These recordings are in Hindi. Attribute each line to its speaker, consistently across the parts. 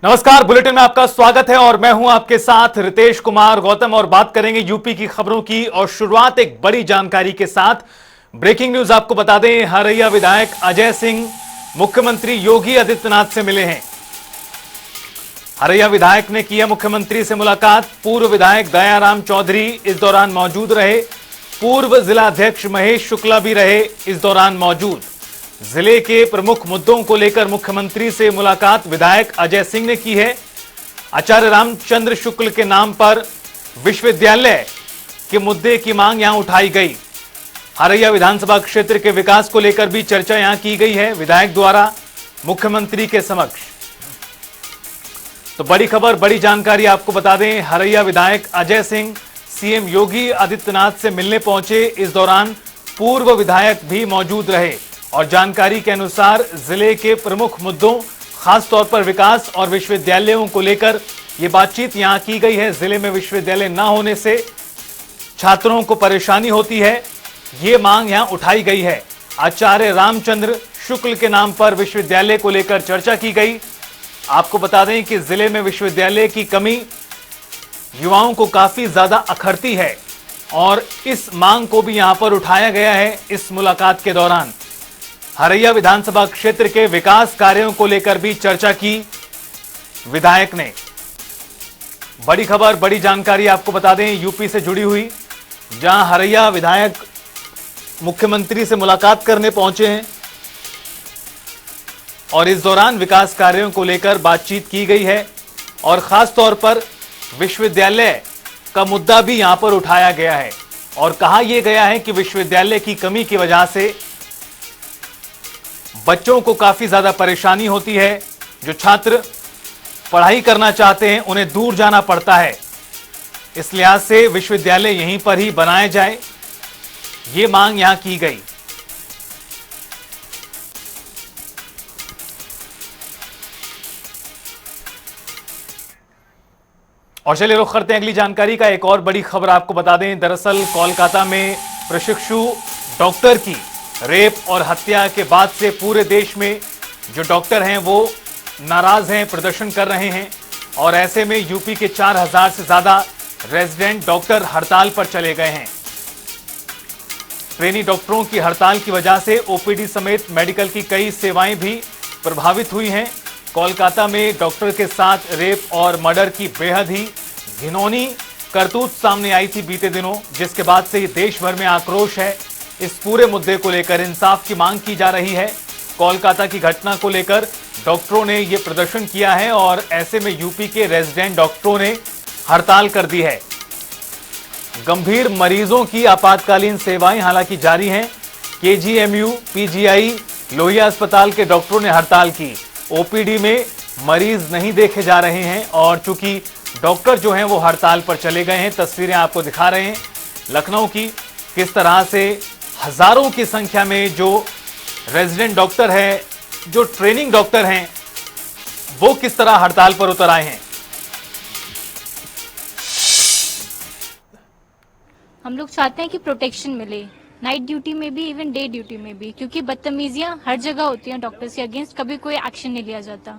Speaker 1: नमस्कार, बुलेटिन में आपका स्वागत है और मैं हूं आपके साथ रितेश कुमार गौतम और बात करेंगे यूपी की खबरों की। और शुरुआत एक बड़ी जानकारी के साथ। ब्रेकिंग न्यूज आपको बता दें, हरैया विधायक अजय सिंह मुख्यमंत्री योगी आदित्यनाथ से मिले हैं। हरैया विधायक ने किया मुख्यमंत्री से मुलाकात। पूर्व विधायक दयाराम चौधरी इस दौरान मौजूद रहे। पूर्व जिला अध्यक्ष महेश शुक्ला भी रहे इस दौरान मौजूद। जिले के प्रमुख मुद्दों को लेकर मुख्यमंत्री से मुलाकात विधायक अजय सिंह ने की है। आचार्य रामचंद्र शुक्ल के नाम पर विश्वविद्यालय के मुद्दे की मांग यहां उठाई गई। हरैया विधानसभा क्षेत्र के विकास को लेकर भी चर्चा यहां की गई है विधायक द्वारा मुख्यमंत्री के समक्ष। तो बड़ी खबर, बड़ी जानकारी आपको बता दें, हरैया विधायक अजय सिंह सीएम योगी आदित्यनाथ से मिलने पहुंचे। इस दौरान पूर्व विधायक भी मौजूद रहे और जानकारी के अनुसार जिले के प्रमुख मुद्दों, खासतौर पर विकास और विश्वविद्यालयों को लेकर यह बातचीत यहां की गई है। जिले में विश्वविद्यालय न होने से छात्रों को परेशानी होती है, ये मांग यहां उठाई गई है। आचार्य रामचंद्र शुक्ल के नाम पर विश्वविद्यालय को लेकर चर्चा की गई। आपको बता दें कि जिले में विश्वविद्यालय की कमी युवाओं को काफी ज्यादा अखरती है और इस मांग को भी यहां पर उठाया गया है इस मुलाकात के दौरान। हरैया विधानसभा क्षेत्र के विकास कार्यों को लेकर भी चर्चा की विधायक ने। बड़ी खबर, बड़ी जानकारी आपको बता दें यूपी से जुड़ी हुई, जहां हरैया विधायक मुख्यमंत्री से मुलाकात करने पहुंचे हैं और इस दौरान विकास कार्यों को लेकर बातचीत की गई है और खास तौर पर विश्वविद्यालय का मुद्दा भी यहां पर उठाया गया है और कहा यह गया है कि विश्वविद्यालय की कमी की वजह से बच्चों को काफी ज्यादा परेशानी होती है। जो छात्र पढ़ाई करना चाहते हैं उन्हें दूर जाना पड़ता है। इस लिहाज से विश्वविद्यालय यहीं पर ही बनाया जाए, ये मांग यहां की गई। और चलिए रुख करते हैं अगली जानकारी का। एक और बड़ी खबर आपको बता दें, दरअसल कोलकाता में प्रशिक्षु डॉक्टर की रेप और हत्या के बाद से पूरे देश में जो डॉक्टर हैं वो नाराज हैं, प्रदर्शन कर रहे हैं और ऐसे में यूपी के 4000 से ज्यादा रेजिडेंट डॉक्टर हड़ताल पर चले गए हैं। ट्रेनी डॉक्टरों की हड़ताल की वजह से ओपीडी समेत मेडिकल की कई सेवाएं भी प्रभावित हुई हैं। कोलकाता में डॉक्टर के साथ रेप और मर्डर की बेहद ही घिनौनी करतूत सामने आई थी बीते दिनों, जिसके बाद से देश भर में आक्रोश है। इस पूरे मुद्दे को लेकर इंसाफ की मांग की जा रही है। कोलकाता की घटना को लेकर डॉक्टरों ने यह प्रदर्शन किया है और ऐसे में यूपी के रेजिडेंट डॉक्टरों ने हड़ताल कर दी है। गंभीर मरीजों की आपातकालीन सेवाएं हालांकि जारी हैं। केजीएमयू, पीजीआई, लोहिया अस्पताल के डॉक्टरों ने हड़ताल की। ओपीडी में मरीज नहीं देखे जा रहे हैं और चूंकि डॉक्टर जो हैं वो हड़ताल पर चले गए हैं। तस्वीरें आपको दिखा रहे हैं लखनऊ की, किस तरह से हजारों की संख्या में जो रेजिडेंट डॉक्टर हैं, जो ट्रेनिंग डॉक्टर हैं, वो किस तरह हड़ताल पर उतर आए हैं।
Speaker 2: हम लोग चाहते हैं कि प्रोटेक्शन मिले, नाइट ड्यूटी में भी, इवन डे ड्यूटी में भी, क्योंकि बदतमीजियां हर जगह होती हैं डॉक्टर्स के अगेंस्ट। कभी कोई एक्शन नहीं लिया जाता,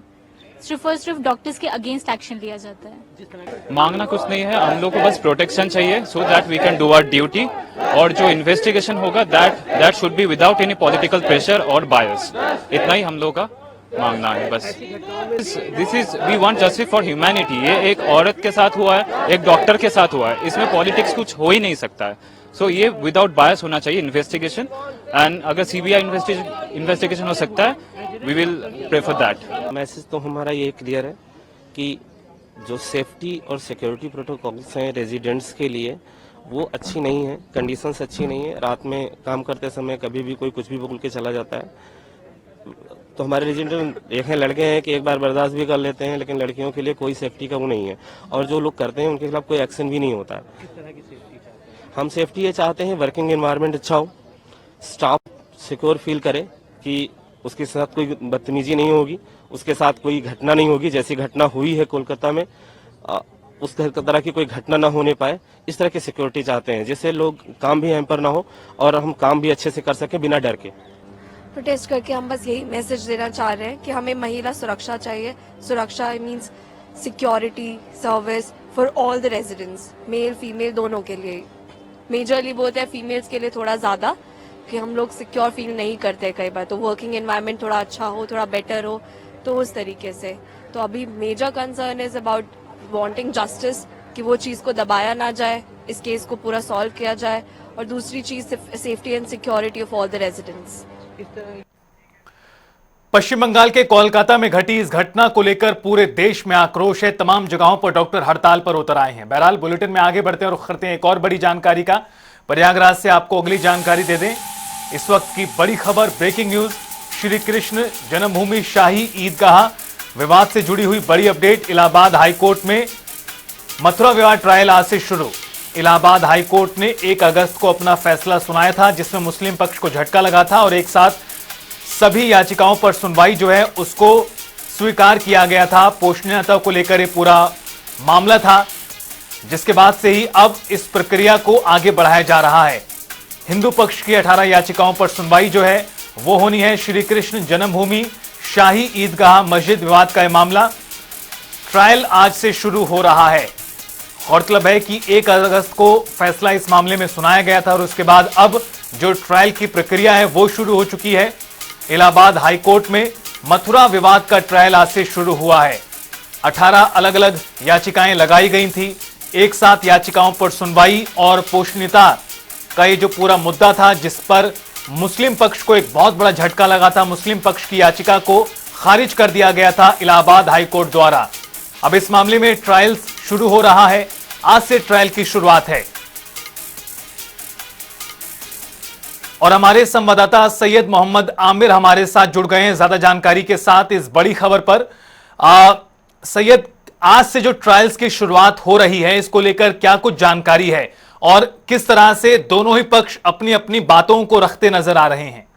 Speaker 2: सिर्फ और सिर्फ डॉक्टर्स के अगेंस्ट एक्शन लिया जाता है।
Speaker 3: मांगना कुछ नहीं है, हम लोग को बस प्रोटेक्शन चाहिए so that we can do our duty. और जो इन्वेस्टिगेशन होगा that should be without any political pressure और बायस। इतना ही हम लोग का मांगना है बस। This is we want justice for humanity. ये एक औरत के साथ हुआ है, एक डॉक्टर के साथ हुआ है, इसमें पॉलिटिक्स कुछ हो ही नहीं सकता है। सो ये विदाउट बायस होना चाहिए इन्वेस्टिगेशन। एंड अगर सीबीआई इन्वेस्टिगेशन हो सकता है, we will prefer that.
Speaker 4: Message तो हमारा ये क्लियर है कि जो सेफ्टी और सिक्योरिटी प्रोटोकॉल्स हैं रेजिडेंट्स के लिए, वो अच्छी नहीं है, कंडीशंस अच्छी नहीं है। रात में काम करते समय कभी भी कोई कुछ भी बोल के चला जाता है। तो हमारे रेजिडेंट देखें, लड़के हैं कि एक बार बर्दाश्त भी कर लेते हैं, लेकिन लड़कियों के लिए कोई सेफ्टी का वो नहीं है और जो लोग करते हैं उनके खिलाफ कोई एक्शन भी नहीं होता है। किस तरह की सेफ्टी? हम सेफ्टी ये चाहते हैं वर्किंग एनवायरनमेंट अच्छा हो, स्टाफ सिक्योर फील करे कि उसके साथ कोई बदतमीजी नहीं होगी, उसके साथ कोई घटना नहीं होगी। जैसी घटना हुई है कोलकाता में, उस तरह की कोई घटना ना होने पाए, इस तरह की सिक्योरिटी चाहते हैं जिससे लोग काम भी हैम्पर ना हो और हम काम भी अच्छे से कर सकें बिना डर के।
Speaker 5: प्रोटेस्ट करके हम बस यही मैसेज देना चाह रहे हैं कि हमें महिला सुरक्षा चाहिए। सुरक्षा means security service for all the residents, male female दोनों के लिए। मेजरली बोलते हैं फीमेल्स के लिए थोड़ा ज़्यादा, कि हम लोग सिक्योर फील नहीं करते कई बार, तो वर्किंग एनवायरनमेंट थोड़ा अच्छा हो, थोड़ा बेटर हो, तो उस तरीके से। तो अभी major concern is about wanting justice, कि वो चीज़ को दबाया ना जाए, इस केस को पूरा सॉल्व किया जाए। और दूसरी चीज़ safety and security of all the residents.
Speaker 1: Paschim Bengal के कोलकाता में घटी इस घटना को लेकर पूरे देश में आक्रोश है। तमाम जगहों पर डॉक्टर हड़ताल पर उतर आए हैं। बहरहाल बुलेटिन में आगे बढ़ते हैं और करते हैं एक और बड़ी जानकारी का। प्रयागराज से आपको अगली जानकारी दे दें। इस वक्त की बड़ी खबर, ब्रेकिंग न्यूज, श्री कृष्ण जन्मभूमि शाही ईदगाह विवाद से जुड़ी हुई बड़ी अपडेट। इलाहाबाद हाईकोर्ट में मथुरा विवाद ट्रायल आज से शुरू। इलाहाबाद हाईकोर्ट ने 1 अगस्त को अपना फैसला सुनाया था, जिसमें मुस्लिम पक्ष को झटका लगा था और एक साथ सभी याचिकाओं पर सुनवाई जो है उसको स्वीकार किया गया था। पोषणीयता को लेकर ये पूरा मामला था, जिसके बाद से ही अब इस प्रक्रिया को आगे बढ़ाया जा रहा है। हिंदू पक्ष की 18 याचिकाओं पर सुनवाई जो है वो होनी है। श्री कृष्ण जन्मभूमि शाही ईदगाह मस्जिद विवाद का यह मामला ट्रायल आज से शुरू हो रहा है। गौरतलब है कि 1 अगस्त को फैसला इस मामले में सुनाया गया था और उसके बाद अब जो ट्रायल की प्रक्रिया है वो शुरू हो चुकी है। इलाहाबाद हाईकोर्ट में मथुरा विवाद का ट्रायल आज से शुरू हुआ है। 18 अलग अलग याचिकाएं लगाई गई थी। एक साथ याचिकाओं पर सुनवाई और पोषणीयता का ये जो पूरा मुद्दा था, जिस पर मुस्लिम पक्ष को एक बहुत बड़ा झटका लगा था। मुस्लिम पक्ष की याचिका को खारिज कर दिया गया था इलाहाबाद हाईकोर्ट द्वारा। अब इस मामले में ट्रायल शुरू हो रहा है। आज से ट्रायल की शुरुआत है और हमारे संवाददाता सैयद मोहम्मद आमिर हमारे साथ जुड़ गए हैं ज्यादा जानकारी के साथ इस बड़ी खबर पर। सैयद, आज से जो ट्रायल्स की शुरुआत हो रही है, इसको लेकर क्या कुछ जानकारी है और किस तरह से दोनों ही पक्ष अपनी अपनी बातों को रखते नजर आ रहे हैं?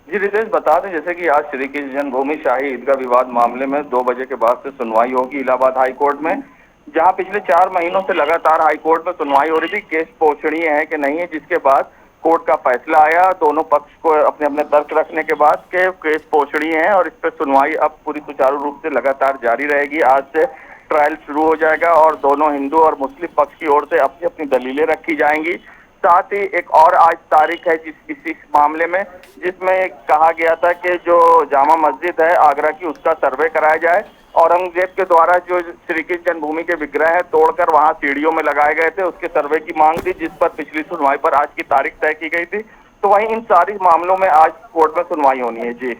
Speaker 6: जी रितेश, बता दें जैसे कि आज श्री कृष्ण जन्मभूमि शाही ईदगाह विवाद मामले में 2 बजे के बाद से सुनवाई होगी इलाहाबाद हाईकोर्ट में, जहां पिछले 4 महीनों से लगातार हाईकोर्ट में सुनवाई हो रही थी। केस पोषणीय है कि नहीं है, जिसके बाद कोर्ट का फैसला आया दोनों पक्ष को अपने अपने तर्क रखने के बाद के केस पोषणीय है और इस पर सुनवाई अब पूरी सुचारू रूप से लगातार जारी रहेगी। आज से ट्रायल शुरू हो जाएगा और दोनों हिंदू और मुस्लिम पक्ष की ओर से अपनी अपनी दलीलें रखी जाएंगी। साथ ही एक और आज तारीख है इस मामले में, जिसमें कहा गया था कि जो जामा मस्जिद है आगरा की, उसका सर्वे कराया जाए। औरंगजेब के द्वारा जो श्री कृष्ण जन्मभूमि के विग्रह है तोड़कर वहां सीढ़ियों में लगाए गए थे, उसके सर्वे की मांग थी, जिस पर पिछली सुनवाई पर आज की तारीख तय की गई थी। तो वहीं इन सारी मामलों में आज कोर्ट में सुनवाई होनी है। जी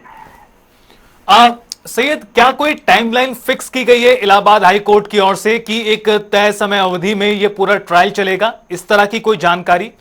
Speaker 1: सैयद, क्या कोई टाइमलाइन फिक्स की गई है इलाहाबाद हाई कोर्ट की ओर से कि एक तय समय अवधि में ये पूरा ट्रायल चलेगा? इस तरह की कोई जानकारी?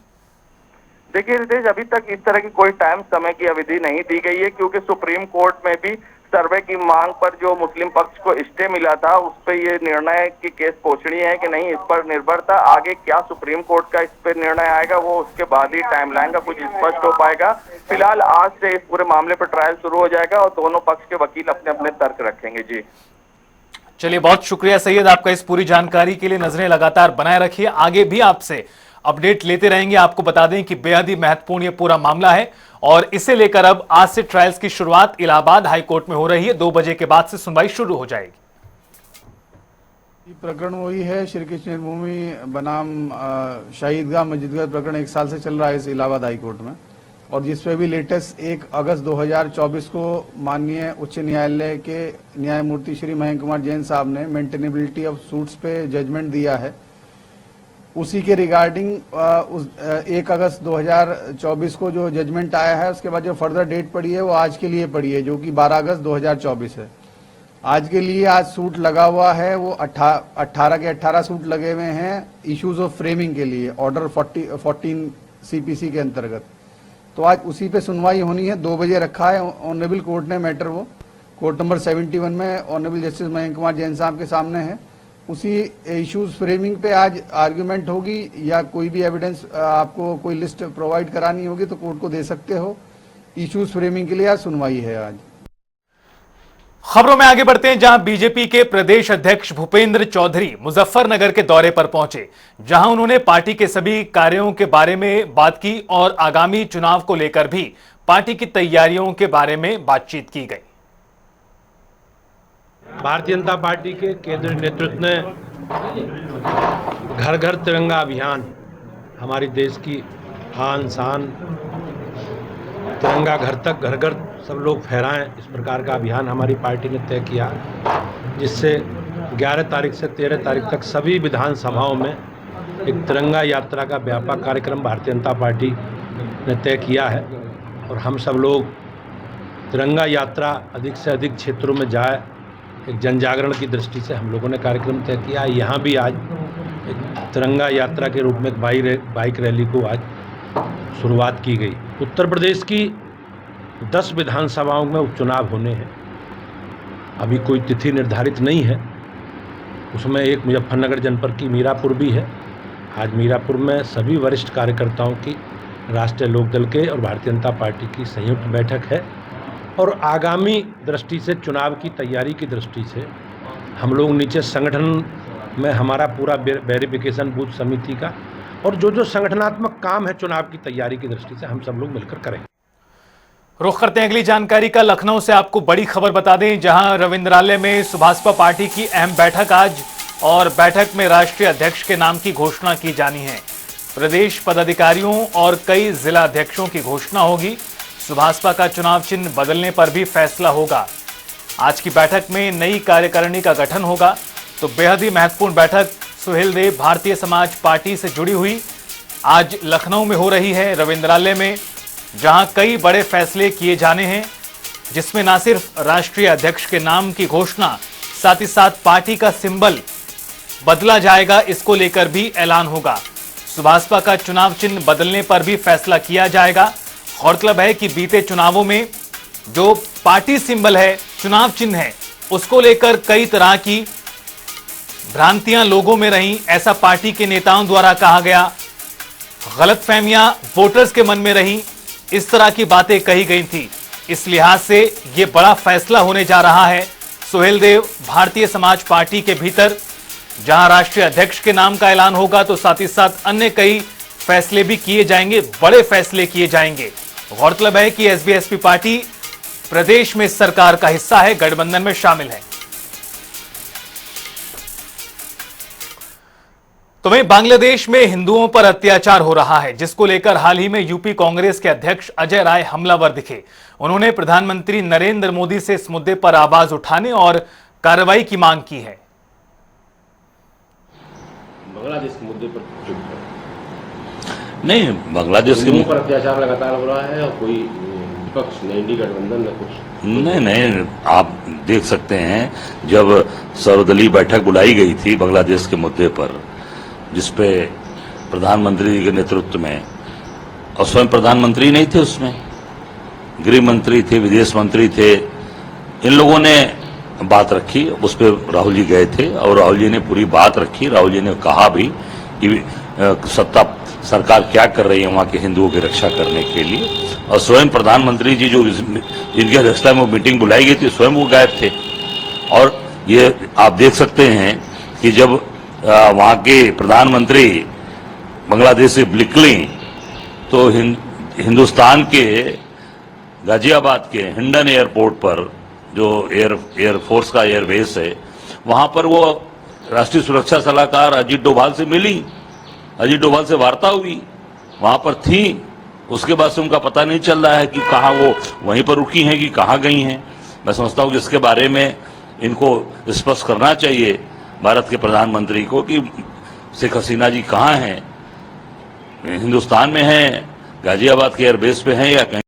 Speaker 6: देखिए रितेश, अभी तक इस तरह की कोई टाइम समय की अवधि नहीं दी गई है, क्योंकि सुप्रीम कोर्ट में भी सर्वे की मांग पर जो मुस्लिम पक्ष को स्टे मिला था, उस पर ये निर्णय कि केस पोषणीय है कि नहीं, इस पर निर्भर था। आगे क्या सुप्रीम कोर्ट का इस पर निर्णय आएगा, वो उसके बाद ही टाइमलाइन का कुछ स्पष्ट हो पाएगा। फिलहाल आज से इस पूरे मामले पर ट्रायल शुरू हो जाएगा और दोनों पक्ष के वकील अपने अपने तर्क रखेंगे। जी
Speaker 1: चलिए, बहुत शुक्रिया सैयद आपका इस पूरी जानकारी के लिए। नजरें लगातार बनाए रखिए, आगे भी आपसे अपडेट लेते रहेंगे। आपको बता दें कि बेहद ही महत्वपूर्ण ये पूरा मामला है और इसे लेकर अब आज से ट्रायल्स की शुरुआत इलाहाबाद हाईकोर्ट में हो रही है। 2 बजे के बाद से सुनवाई शुरू हो जाएगी।
Speaker 7: प्रकरण वही है, श्री कृष्ण जन्मभूमि बनाम शाही ईदगाह मस्जिद का प्रकरण 1 साल से चल रहा है इस इलाहाबाद हाईकोर्ट में, और जिसपे भी लेटेस्ट 1 अगस्त 2024 को माननीय उच्च न्यायालय के न्यायमूर्ति श्री मयंक कुमार जैन साहब ने मेंटेनेबिलिटी ऑफ सूट्स पे जजमेंट दिया है। उसी के रिगार्डिंग 1 अगस्त 2024 को जो जजमेंट आया है, उसके बाद जो फर्दर डेट पड़ी है वो आज के लिए पड़ी है, जो कि 12 अगस्त 2024 है। आज के लिए आज सूट लगा हुआ है, वो 18 के 18 सूट लगे हुए हैं इश्यूज ऑफ फ्रेमिंग के लिए, ऑर्डर 14 CPC के अंतर्गत। तो आज उसी पे सुनवाई होनी है। 2 बजे रखा है ऑनरेबल कोर्ट ने मैटर, वो कोर्ट नंबर 71 में ऑनरेबल जस्टिस मयंक कुमार जैन साहब के सामने है। उसी इश्यूज फ्रेमिंग पे आज आर्ग्यूमेंट होगी, या कोई भी एविडेंस आपको कोई लिस्ट प्रोवाइड करानी होगी तो कोर्ट को दे सकते हो। इश्यूज फ्रेमिंग के लिए आज सुनवाई है। आज
Speaker 1: खबरों में आगे बढ़ते हैं, जहां बीजेपी के प्रदेश अध्यक्ष भूपेंद्र चौधरी मुजफ्फरनगर के दौरे पर पहुंचे, जहां उन्होंने पार्टी के सभी कार्यों के बारे में बात की और आगामी चुनाव को लेकर भी पार्टी की तैयारियों के बारे में बातचीत की गई।
Speaker 8: भारतीय जनता पार्टी के केंद्रीय नेतृत्व ने घर घर तिरंगा अभियान, हमारी देश की आन शान, तिरंगा घर तक, घर घर सब लोग फहराएं, इस प्रकार का अभियान हमारी पार्टी ने तय किया, जिससे 11 तारीख से 13 तारीख तक सभी विधानसभाओं में एक तिरंगा यात्रा का व्यापक कार्यक्रम भारतीय जनता पार्टी ने तय किया है। और हम सब लोग तिरंगा यात्रा अधिक से अधिक क्षेत्रों में जाए, एक जन जागरण की दृष्टि से हम लोगों ने कार्यक्रम तय किया। यहाँ भी आज एक तिरंगा यात्रा के रूप में एक बाइक रैली को आज शुरुआत की गई। उत्तर प्रदेश की 10 विधानसभाओं में उपचुनाव होने हैं, अभी कोई तिथि निर्धारित नहीं है। उसमें एक मुजफ्फरनगर जनपद की मीरापुर भी है। आज मीरापुर में सभी वरिष्ठ कार्यकर्ताओं की राष्ट्रीय लोकदल के और भारतीय जनता पार्टी की संयुक्त बैठक है। और आगामी दृष्टि से, चुनाव की तैयारी की दृष्टि से, हम लोग नीचे संगठन में हमारा पूरा वेरिफिकेशन बूथ समिति का और जो संगठनात्मक काम है चुनाव की तैयारी की दृष्टि से हम सब लोग मिलकर करेंगे।
Speaker 1: रुख करते हैं अगली जानकारी का। लखनऊ से आपको बड़ी खबर बता दें, जहां रविंद्रालय में सुभाषपा पार्टी की अहम बैठक आज, और बैठक में राष्ट्रीय अध्यक्ष के नाम की घोषणा की जानी है। प्रदेश पदाधिकारियों और कई जिला अध्यक्षों की घोषणा होगी। सुभाषपा का चुनाव चिन्ह बदलने पर भी फैसला होगा। आज की बैठक में नई कार्यकारिणी का गठन होगा। तो बेहद ही महत्वपूर्ण बैठक सुहेल देव भारतीय समाज पार्टी से जुड़ी हुई आज लखनऊ में हो रही है, रविंद्रालय में, जहां कई बड़े फैसले किए जाने हैं, जिसमें न सिर्फ राष्ट्रीय अध्यक्ष के नाम की घोषणा, साथ ही साथ पार्टी का सिंबल बदला जाएगा, इसको लेकर भी ऐलान होगा। सुभाषपा का चुनाव चिन्ह बदलने पर भी फैसला किया जाएगा। गौरतलब है कि बीते चुनावों में जो पार्टी सिंबल है, चुनाव चिन्ह है, उसको लेकर कई तरह की भ्रांतियां लोगों में रही। ऐसा पार्टी के नेताओं द्वारा कहा गया, गलतफहमियां वोटर्स के मन में रही, इस तरह की बातें कही गई थी। इस लिहाज से यह बड़ा फैसला होने जा रहा है सुहेल देव भारतीय समाज पार्टी के भीतर, जहां राष्ट्रीय अध्यक्ष के नाम का ऐलान होगा, तो साथ ही साथ अन्य कई फैसले भी किए जाएंगे, बड़े फैसले किए जाएंगे। गौरतलब है कि एसबीएसपी पार्टी प्रदेश में सरकार का हिस्सा है, गठबंधन में शामिल है। तो वहीं बांग्लादेश में हिंदुओं पर अत्याचार हो रहा है, जिसको लेकर हाल ही में यूपी कांग्रेस के अध्यक्ष अजय राय हमलावर दिखे। उन्होंने प्रधानमंत्री नरेंद्र मोदी से इस मुद्दे पर आवाज उठाने और कार्रवाई की मांग की है।
Speaker 9: बांग्लादेश के मुद्दे पर चुप है
Speaker 10: नहीं, बांग्लादेश के
Speaker 9: पर अत्याचार लगातार हो रहा है और कोई विपक्ष ने, इंडी गठबंधन ने कुछ
Speaker 10: नहीं, आप देख सकते हैं जब सर्वदलीय बैठक बुलाई गई थी बांग्लादेश के मुद्दे पर, जिसपे प्रधानमंत्री के नेतृत्व में, और स्वयं प्रधानमंत्री नहीं थे उसमें, गृह मंत्री थे, विदेश मंत्री थे, इन लोगों ने बात रखी। उस पर राहुल जी गए थे और राहुल जी ने पूरी बात रखी। राहुल जी ने कहा भी कि सत्ता सरकार क्या कर रही है वहाँ के हिंदुओं की रक्षा करने के लिए, और स्वयं प्रधानमंत्री जी जो जिनकी अध्यक्षता में मीटिंग बुलाई गई थी, स्वयं वो गायब थे। और ये आप देख सकते हैं कि जब वहाँ के प्रधानमंत्री बांग्लादेश से निकली तो हिंदुस्तान के गाजियाबाद के हिंडन एयरपोर्ट पर, जो एयरफोर्स का एयरबेस है, वहां पर वो राष्ट्रीय सुरक्षा सलाहकार अजीत डोभाल से मिली, अजीत डोभाल से वार्ता हुई, वहां पर थी। उसके बाद से उनका पता नहीं चल रहा है कि कहाँ वो वहीं पर रुकी हैं कि कहाँ गई हैं। मैं समझता हूँ कि इसके बारे में इनको स्पष्ट करना चाहिए भारत के प्रधानमंत्री को कि शेख हसीना जी कहाँ हैं, हिंदुस्तान में हैं, गाजियाबाद के एयरबेस पे हैं या कहीं।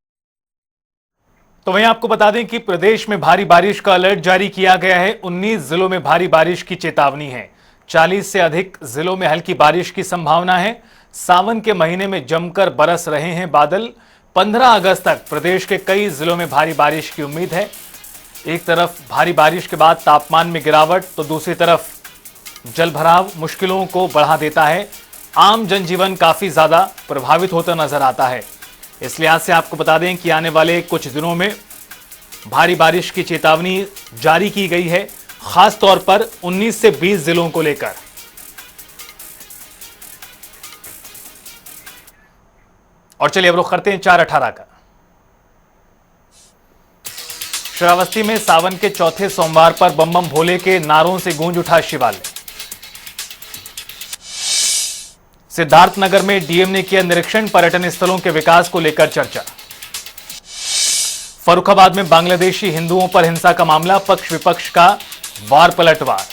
Speaker 1: तो वहीं आपको बता दें कि प्रदेश में भारी बारिश का अलर्ट जारी किया गया है। 19 जिलों में भारी बारिश की चेतावनी है। 40 से अधिक जिलों में हल्की बारिश की संभावना है। सावन के महीने में जमकर बरस रहे हैं बादल। 15 अगस्त तक प्रदेश के कई जिलों में भारी बारिश की उम्मीद है। एक तरफ भारी बारिश के बाद तापमान में गिरावट, तो दूसरी तरफ जलभराव मुश्किलों को बढ़ा देता है। आम जनजीवन काफी ज्यादा प्रभावित होता नजर आता है। इस लिहाज से आपको बता दें कि आने वाले कुछ दिनों में भारी बारिश की चेतावनी जारी की गई है, खास तौर पर 19 से 20 जिलों को लेकर। और चलिए अब रुख करते हैं 4/18 का। श्रावस्ती में सावन के चौथे सोमवार पर बम बम भोले के नारों से गूंज उठा शिवालय। सिद्धार्थनगर में डीएम ने किया निरीक्षण, पर्यटन स्थलों के विकास को लेकर चर्चा। फर्रुखाबाद में बांग्लादेशी हिंदुओं पर हिंसा का मामला, पक्ष विपक्ष का वार पलटवार।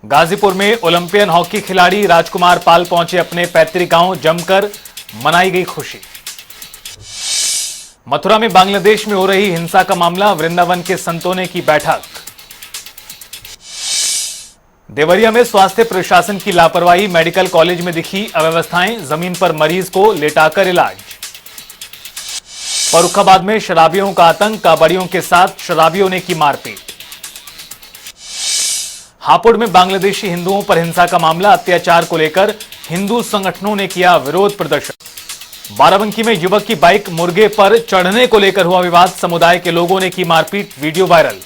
Speaker 1: गाजीपुर में ओलंपियन हॉकी खिलाड़ी राजकुमार पाल पहुंचे अपने पैतृक गांव, जमकर मनाई गई खुशी। मथुरा में बांग्लादेश में हो रही हिंसा का मामला, वृंदावन के संतों ने की बैठक। देवरिया में स्वास्थ्य प्रशासन की लापरवाही, मेडिकल कॉलेज में दिखी अव्यवस्थाएं, जमीन पर मरीज को लेटाकर इलाज। फर्रुखाबाद में शराबियों का आतंक, कावड़ियों के साथ शराबियों ने की मारपीट। हापुड़ में बांग्लादेशी हिंदुओं पर हिंसा का मामला, अत्याचार को लेकर हिंदू संगठनों ने किया विरोध प्रदर्शन। बाराबंकी में युवक की बाइक मुर्गे पर चढ़ने को लेकर हुआ विवाद, समुदाय के लोगों ने की मारपीट, वीडियो वायरल।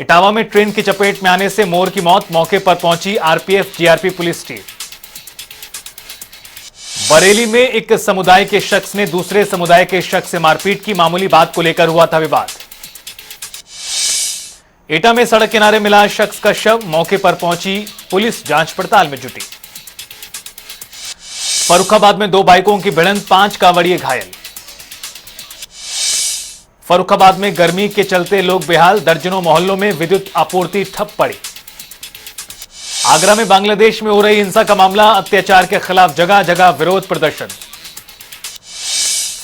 Speaker 1: इटावा में ट्रेन की चपेट में आने से मोर की मौत, मौके पर पहुंची RPF GRP police team. Bareilly में एक समुदाय के शख्स ने दूसरे समुदाय के शख्स से मारपीट की, मामूली बात को लेकर हुआ था विवाद। एटा में सड़क किनारे मिला शख्स का शव, मौके पर पहुंची पुलिस जांच पड़ताल में जुटी। फर्रुखाबाद में 2 बाइकों की भिड़ंत, 5 कांवड़िए घायल। फर्रुखाबाद में गर्मी के चलते लोग बेहाल, दर्जनों मोहल्लों में विद्युत आपूर्ति ठप पड़ी। आगरा में बांग्लादेश में हो रही हिंसा का मामला, अत्याचार के खिलाफ जगह जगह विरोध प्रदर्शन।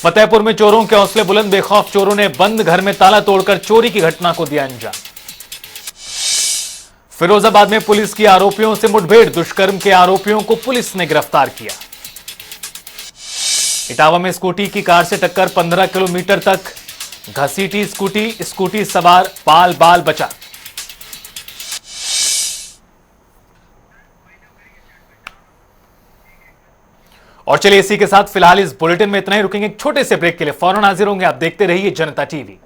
Speaker 1: फतेहपुर में चोरों के हौसले बुलंद, बेखौफ चोरों ने बंद घर में ताला तोड़कर चोरी की घटना को दिया अंजाम। फिरोजाबाद में पुलिस की आरोपियों से मुठभेड़, दुष्कर्म के आरोपियों को पुलिस ने गिरफ्तार किया। इटावा में स्कूटी की कार से टक्कर, 15 किलोमीटर तक घसीटी स्कूटी सवार बाल बाल बचा। और चलिए इसी के साथ फिलहाल इस बुलेटिन में इतना ही, रुकेंगे एक छोटे से ब्रेक के लिए, फौरन हाजिर होंगे। आप देखते रहिए जनता टीवी।